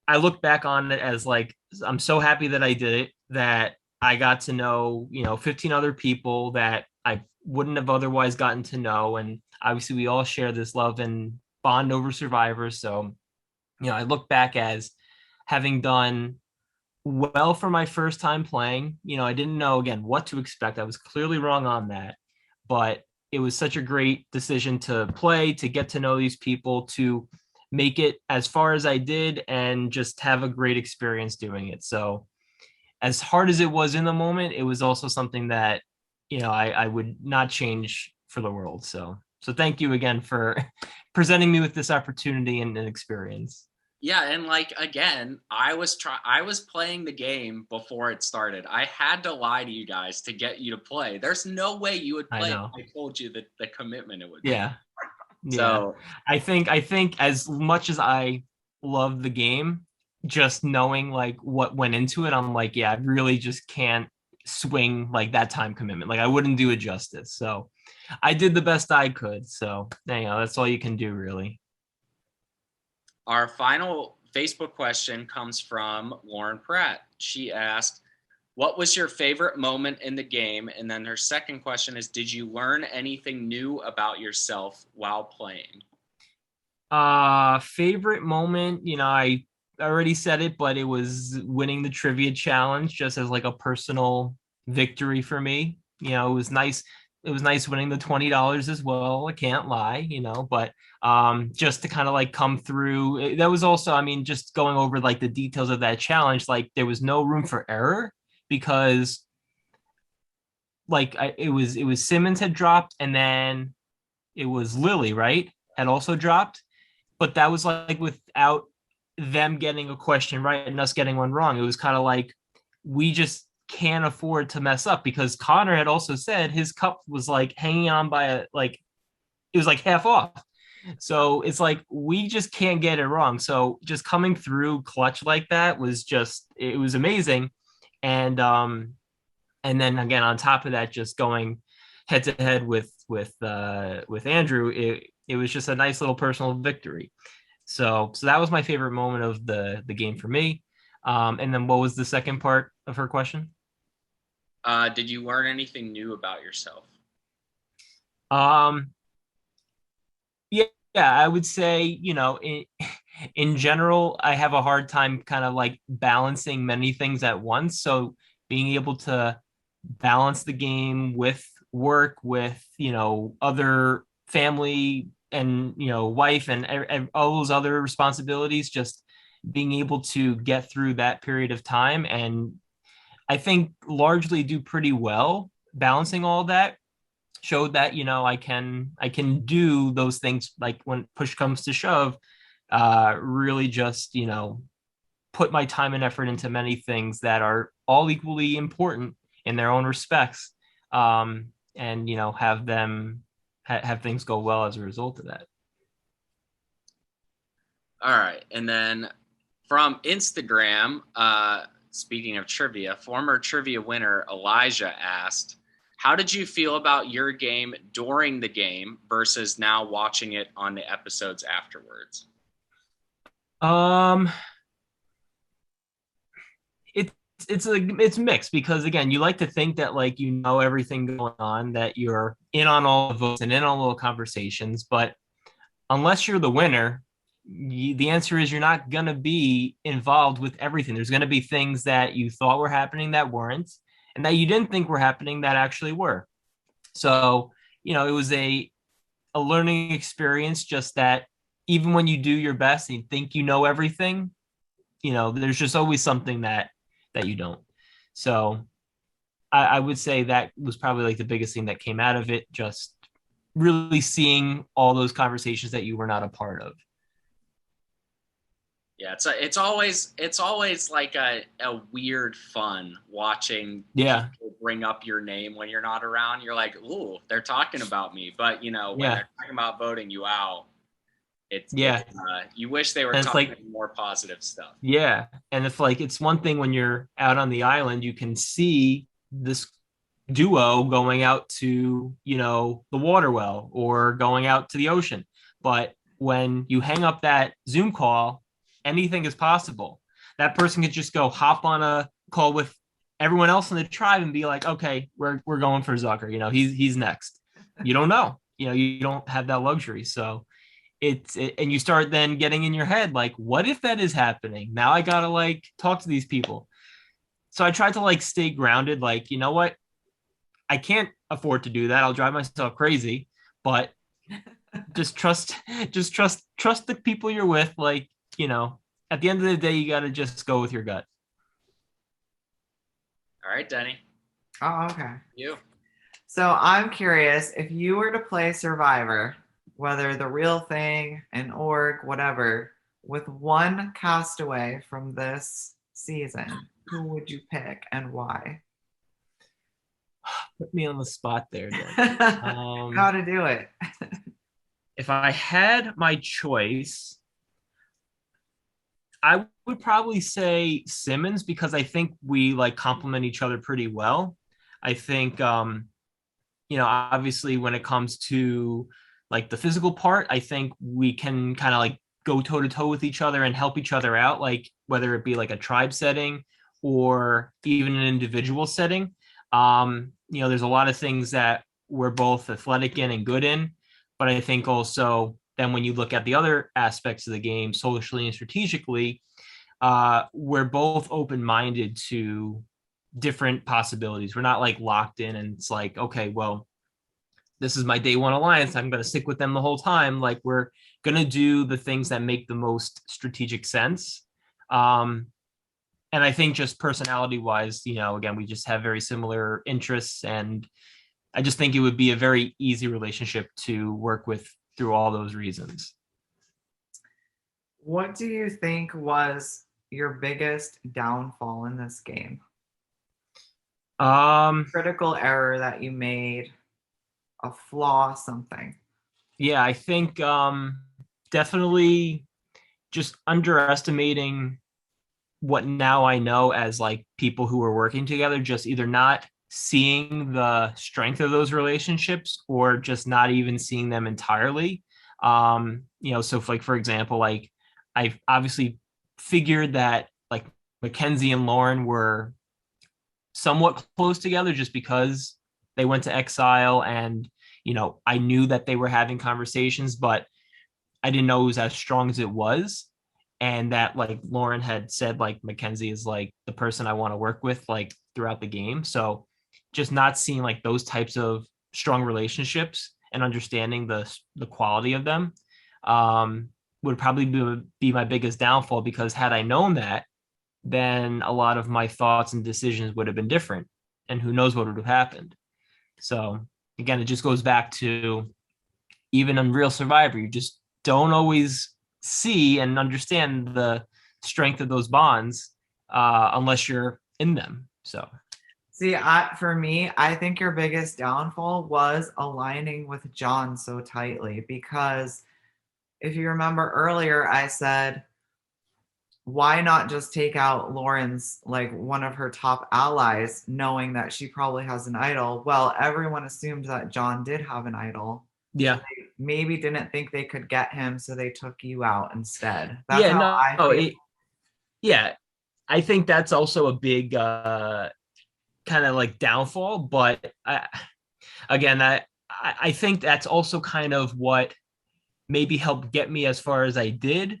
I look back on it as like I'm so happy that I did it, that I got to know, 15 other people that I wouldn't have otherwise gotten to know. And obviously we all share this love and bond over Survivor. So, I look back as having done well for my first time playing. I didn't know again what to expect. I was clearly wrong on that, but it was such a great decision to play, to get to know these people, to make it as far as I did, and just have a great experience doing it. So, as hard as it was in the moment, it was also something that, I would not change for the world. So thank you again for presenting me with this opportunity and experience. Yeah, and like again, I was playing the game before it started. I had to lie to you guys to get you to play. There's no way you would play if I told you that the commitment it would be. Yeah. So I think as much as I love the game, just knowing like what went into it, I'm like, yeah, I really just can't swing like that time commitment. Like I wouldn't do it justice. So I did the best I could. So that's all you can do, really. Our final Facebook question comes from Lauren Pratt. She asked, what was your favorite moment in the game? And then her second question is, did you learn anything new about yourself while playing? Favorite moment, I already said it, but it was winning the trivia challenge just as like a personal victory for me. It was nice. It was nice winning the $20 as well. I can't lie, but just to kind of like come through. That was also, just going over like the details of that challenge, like there was no room for error because like it was Simmons had dropped, and then it was Lilly, right? Had also dropped, but that was like without them getting a question right and us getting one wrong. It was kind of like we just can't afford to mess up, because Connor had also said his cup was like hanging on by it was like half off. So it's like we just can't get it wrong. So just coming through clutch like that was it was amazing. And then again on top of that, just going head to head with Andrew, it was just a nice little personal victory. So that was my favorite moment of the game for me. And then what was the second part of her question? Did you learn anything new about yourself? Yeah, I would say, in general, I have a hard time kind of like balancing many things at once. So being able to balance the game with work, with, other family and, wife and all those other responsibilities, just being able to get through that period of time. And I think largely do pretty well balancing all that. Showed that I can do those things, like when push comes to shove, really just put my time and effort into many things that are all equally important in their own respects, and have them have things go well as a result of that. All right, and then from Instagram, speaking of trivia, former trivia winner Elijah asked, how did you feel about your game during the game versus now watching it on the episodes afterwards? It's mixed, because again, you like to think that like everything going on, that you're in on all the votes and in on all the conversations, but unless you're the winner, the answer is you're not going to be involved with everything. There's going to be things that you thought were happening that weren't, and that you didn't think were happening that actually were. So, it was a learning experience, just that even when you do your best and you think you know everything, there's just always something that you don't. So I would say that was probably like the biggest thing that came out of it, just really seeing all those conversations that you were not a part of. Yeah, it's always like a weird fun watching yeah bring up your name when you're not around. You're like, ooh, they're talking about me. But, when they're talking about voting you out, it's you wish they were talking more positive stuff. Yeah. And it's one thing when you're out on the island, you can see this duo going out to, the water well or going out to the ocean. But when you hang up that Zoom call, anything is possible. That person could just go hop on a call with everyone else in the tribe and be like, okay, we're going for Zucker. He's next. You don't know. You don't have that luxury. So and you start then getting in your head, like, what if that is happening? Now I gotta talk to these people. So I tried to stay grounded. You know what? I can't afford to do that. I'll drive myself crazy, but just trust the people you're with. At the end of the day, you got to just go with your gut. All right, Denny. Oh, okay. You. So I'm curious, if you were to play Survivor, whether the real thing, an org, whatever, with one castaway from this season, who would you pick and why? Put me on the spot there. How to do it. If I had my choice, I would probably say Simmons, because I think we complement each other pretty well. I think, obviously when it comes to the physical part, I think we can kind of go toe to toe with each other and help each other out, whether it be a tribe setting or even an individual setting. There's a lot of things that we're both athletic in and good in, but I think also then when you look at the other aspects of the game, socially and strategically, we're both open-minded to different possibilities. We're not locked in and it's okay, well, this is my day one alliance, I'm going to stick with them the whole time. We're going to do the things that make the most strategic sense. And I think just personality wise, again, we just have very similar interests, and I just think it would be a very easy relationship to work with through all those reasons. What do you think was your biggest downfall in this game? Critical error that you made, a flaw, something. Yeah, I think definitely just underestimating what now I know as people who are working together, just either not seeing the strength of those relationships or just not even seeing them entirely. So for example, I've obviously figured that Mackenzie and Lauren were somewhat close together just because they went to Exile, and I knew that they were having conversations, but I didn't know it was as strong as it was. And that Lauren had said Mackenzie is the person I want to work with throughout the game. So just not seeing those types of strong relationships and understanding the quality of them would probably be my biggest downfall, because had I known that, then a lot of my thoughts and decisions would have been different, and who knows what would have happened. So again, it just goes back to, even in real Survivor, you just don't always see and understand the strength of those bonds unless you're in them. So see, for me, I think your biggest downfall was aligning with John so tightly, because if you remember earlier, I said, why not just take out Lauren's one of her top allies, knowing that she probably has an idol? Well, everyone assumed that John did have an idol. Yeah. So they maybe didn't think they could get him, so they took you out instead. That's how I feel. I think that's also a big kind of downfall, but I think that's also kind of what maybe helped get me as far as I did.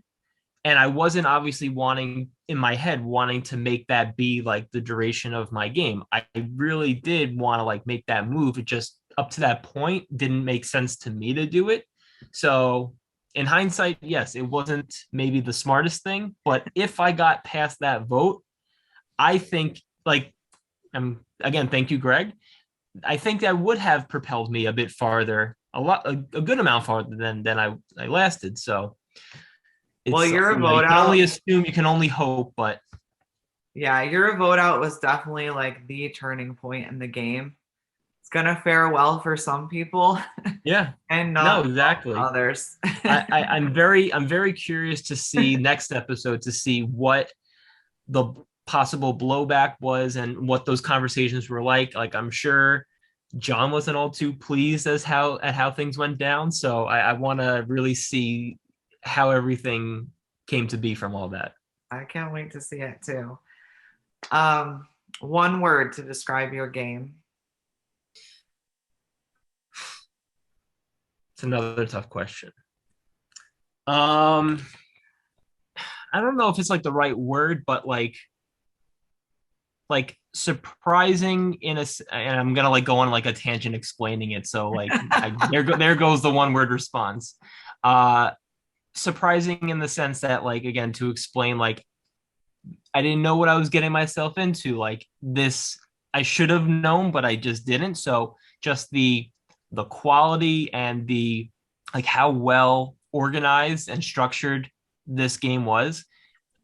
And I wasn't obviously wanting to make that be the duration of my game. I really did want to make that move. It just, up to that point, didn't make sense to me to do it. So in hindsight, yes, it wasn't maybe the smartest thing, but if I got past that vote, I think again, thank you, Greg. I think that would have propelled me a bit farther, a good amount farther than I lasted. So well, you're a vote out. You can only assume, you can only hope, but Yeah, your vote out was definitely like the turning point in the game. It's gonna fare well for some people Yeah. and No, not well for exactly. others. I'm very curious to see next episode to see what the possible blowback was and what those conversations were like. Like I'm sure John wasn't all too pleased at how things went down. So I want to really see how everything came to be from all that. I can't wait to see it too. Um, one word to describe your game. It's another tough question. Um, I don't know if it's like the right word, but like surprising and I'm gonna like go on like a tangent explaining it. So like there goes the one word response. Uh, Surprising in the sense that like again to explain like I didn't know what I was getting myself into. Like this, I should have known, but I just didn't. So just the quality and the like how well organized and structured this game was,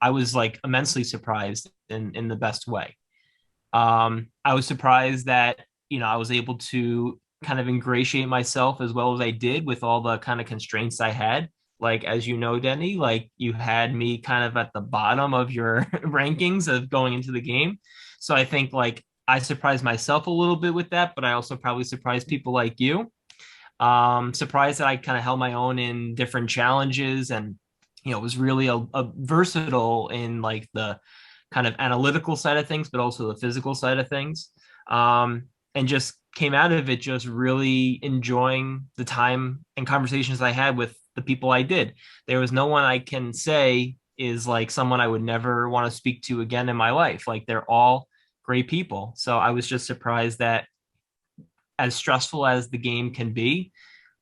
I was like immensely surprised in the best way. I was surprised that I was able to kind of ingratiate myself as well as I did with all the kind of constraints I had. Like as you know, Denny, like you had me kind of at the bottom of your rankings of going into the game. So I think like I surprised myself a little bit with that, but I also probably surprised people like you. Surprised that I kind of held my own in different challenges and was really a versatile in like the kind of analytical side of things, but also the physical side of things. And just came out of it just really enjoying the time and conversations I had with the people I did. There was no one I can say is like someone I would never want to speak to again in my life. Like they're all great people. So I was just surprised that as stressful as the game can be,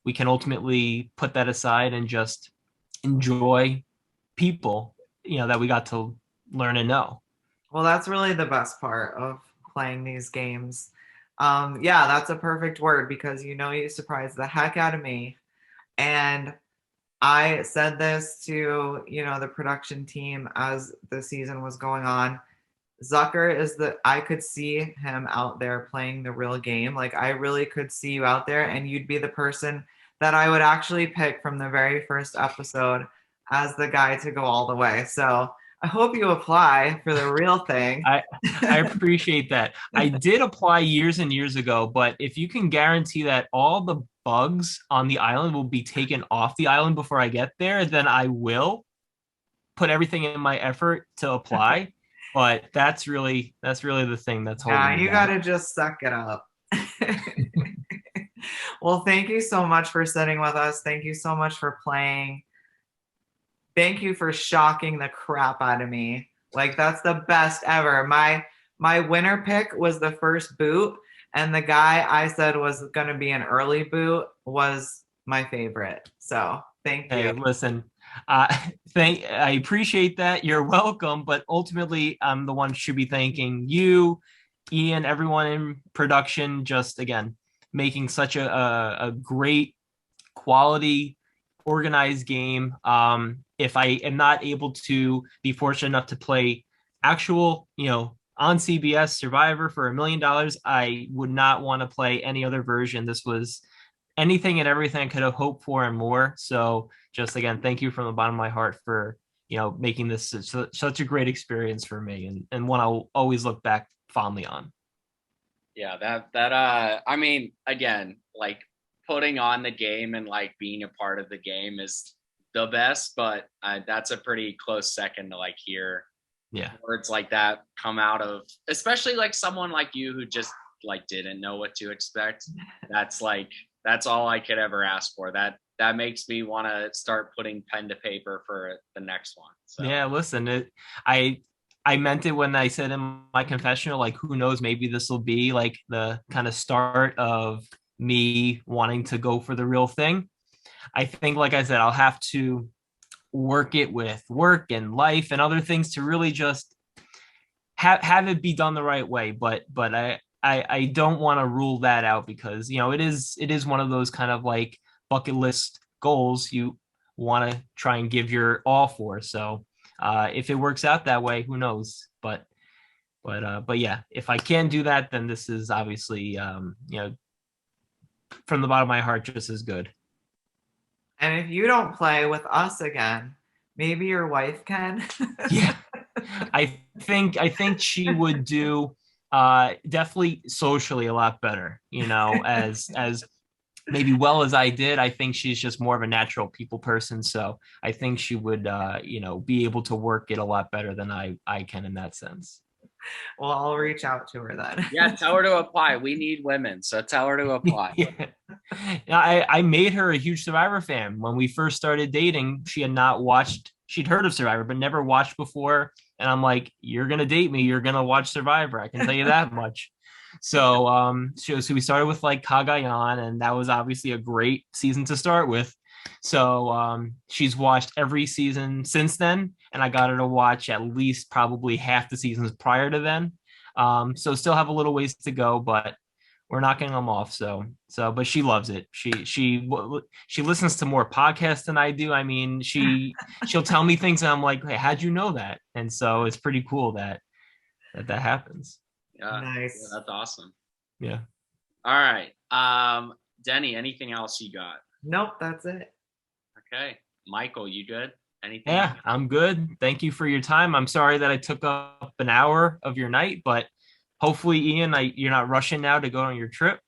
we can ultimately put that aside and just enjoy people, that we got to learn and know. Well, that's really the best part of playing these games. Yeah, that's a perfect word because you surprised the heck out of me. And I said this to, the production team as the season was going on. Zucker I could see him out there playing the real game. Like I really could see you out there and you'd be the person that I would actually pick from the very first episode as the guy to go all the way. So I hope you apply for the real thing. I appreciate that. I did apply years and years ago, but if you can guarantee that all the bugs on the island will be taken off the island before I get there, then I will put everything in my effort to apply. But that's really the thing that's holding me you back. gotta just suck it up. Well, thank you so much for sitting with us. Thank you so much for playing. Thank you for shocking the crap out of me. Like that's the best ever. My winner pick was the first boot, and the guy I said was going to be an early boot was my favorite. So thank you. Hey, listen, I appreciate that. You're welcome, but ultimately, I'm the one who should be thanking you, Ian, everyone in production. Just again, making such a great quality, organized game. If I am not able to be fortunate enough to play actual, on CBS Survivor for $1 million, I would not want to play any other version. This was anything and everything I could have hoped for and more. So just again, thank you from the bottom of my heart for, making this such a great experience for me and one I'll always look back fondly on. Yeah, I mean, again, like putting on the game and like being a part of the game is the best, but that's a pretty close second to like hear words like that come out of, especially like someone like you who just like didn't know what to expect. That's all I could ever ask for. That makes me want to start putting pen to paper for the next one. So. Yeah, listen, I meant it when I said in my confessional, like, who knows, maybe this will be like the kind of start of me wanting to go for the real thing. I think, like I said, I'll have to work it with work and life and other things to really just have it be done the right way. But I don't want to rule that out because, it is one of those kind of like bucket list goals you want to try and give your all for. So if it works out that way, who knows? But But yeah, if I can do that, then this is obviously from the bottom of my heart just as good. And if you don't play with us again, maybe your wife can. Yeah. I think she would do definitely socially a lot better, as maybe well as I did. I think she's just more of a natural people person. So I think she would be able to work it a lot better than I can in that sense. Well, I'll reach out to her then. Yeah, tell her to apply. We need women, so tell her to apply. Yeah. I made her a huge Survivor fan. When we first started dating, she'd heard of Survivor, but never watched before. And I'm like, you're going to date me. You're going to watch Survivor. I can tell you that much. So, so we started with like Cagayan, and that was obviously a great season to start with. So she's watched every season since then, and I got her to watch at least probably half the seasons prior to then. So still have a little ways to go, but we're knocking them off. But she loves it. She listens to more podcasts than I do. I mean, she'll tell me things, and I'm like, hey, how'd you know that? And so it's pretty cool that happens. Yeah, nice. Yeah, that's awesome. Yeah. All right. Denny, anything else you got? Nope, that's it. Okay. Michael, you good? Anything? Yeah, I'm good. Thank you for your time. I'm sorry that I took up an hour of your night, but hopefully, Ian, you're not rushing now to go on your trip.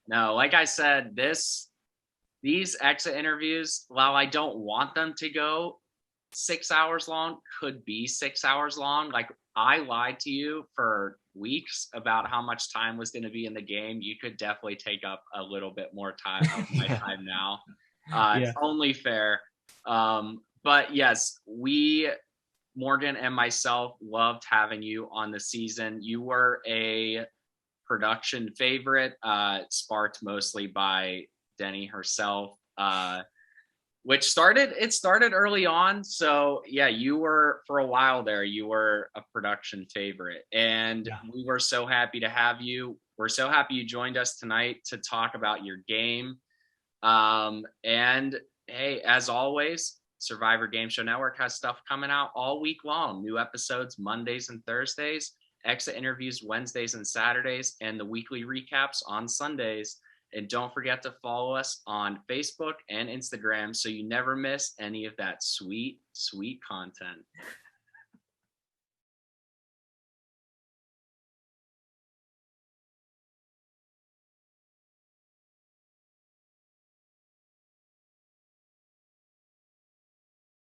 No, like I said, these exit interviews, while I don't want them to go 6 hours long, could be 6 hours long. Like, I lied to you for weeks about how much time was going to be in the game. You could definitely take up a little bit more time of my time now. It's only fair. But yes, Morgan and myself loved having you on the season. You were a production favorite, sparked mostly by Denny herself, which started early on. So yeah, you were, for a while there, you were a production favorite, and we were so happy to have you. We're so happy you joined us tonight to talk about your game. And hey, as always, Survivor Game Show Network has stuff coming out all week long. New episodes Mondays and Thursdays, exit interviews Wednesdays and Saturdays, and the weekly recaps on Sundays. And don't forget to follow us on Facebook and Instagram so you never miss any of that sweet, sweet content.